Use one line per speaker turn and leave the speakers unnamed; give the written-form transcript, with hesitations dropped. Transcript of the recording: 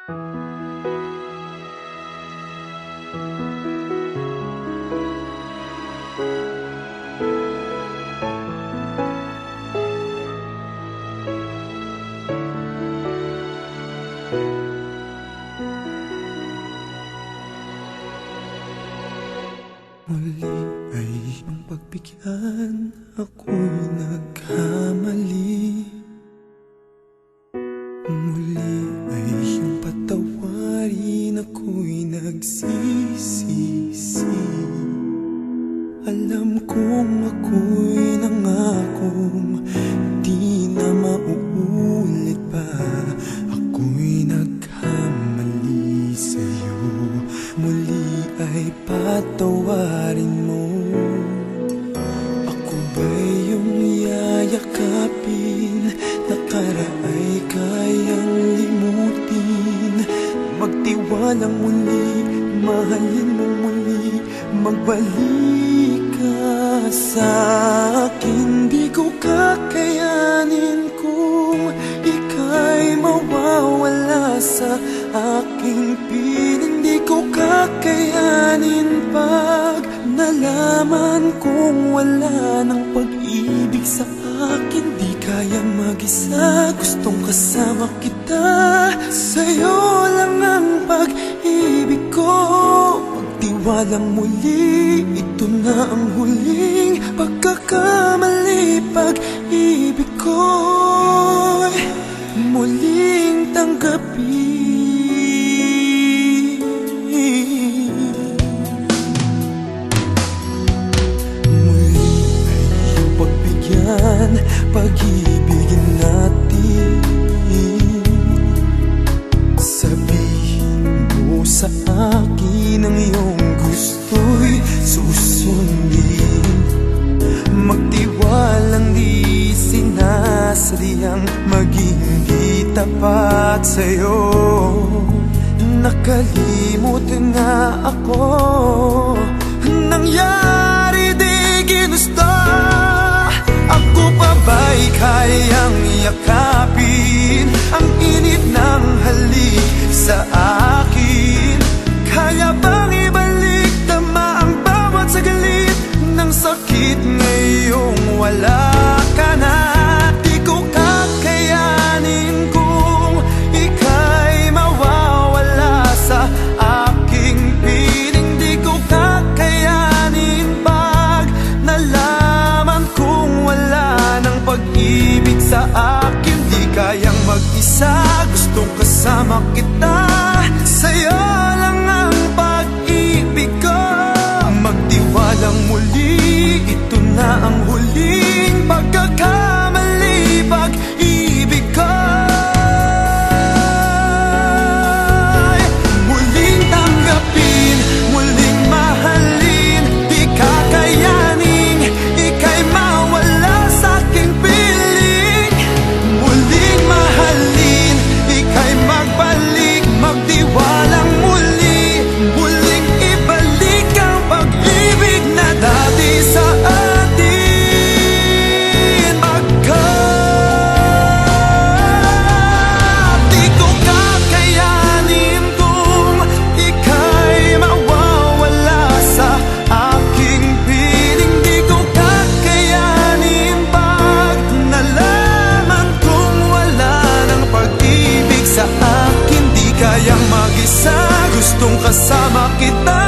Muli ay iyong pagbigyan, ako'y nagkamali. Muli ay iyong patawarin, ako'y nagsisisi. Alam kong ako'y nangakong di na mauulit pa. Ako'y nagkamali sa'yo, muli ay patawarin mo. Ako ba'y iyong yayakapin, nakaraay kayang limutin? Magtiwalang muli, mahalin mo muli, magbalik ka sa'kin. Di ko kakayanin kung ika'y mawawala sa aking piling. Di ko kakayanin pag nalaman kong wala ng pag-ibig sa akin. Di kayang mag-isa, gustong kasama kita. Sa'yo lang ang pag-ibig ko. Pagtiwalang muli, ito na ang huling pagkakamali. Pag-ibig ko'y muling tanggapin. Pag-ibigin natin, sabihin mo sa akin ang iyong gusto'y susundin. Magtiwalang di sinasadyang maging di tapat sa'yo. Nakalimot nga ako, nangyari di ginusto. Ako pa ba'y kayang yakapin ang init ng halik sa akin? Kaya bang ibalik tama ang bawat sagalit ng sakit ngayong wala ka na? Di ko kakayanin kung ika'y mawawala sa aking piling. Di ko kakayanin pag nalaman kong wala ng pag-ibig sa akin. Di kayang mag-isa, gustong kasama kita. Sa'yo lang ang pag-ibig ko. Magtiwalang muli, ito na ang huling pagkakamali. Pag-ibig ko muling tanggapin, muling mahalin. Di kakayanin ika'y mawala sa aking piling. Muling mahalin, ika'y magbalik, magtiwalang muli, muling ibalik ang pag-ibig na dati sa atin. Pagkat di ko kakayanin kung ika'y mawawala sa aking piling. Di ko kakayanin pag nalaman kong wala ng pag-ibig sa akin. Di kayang mag-isa, gustong kasama kita.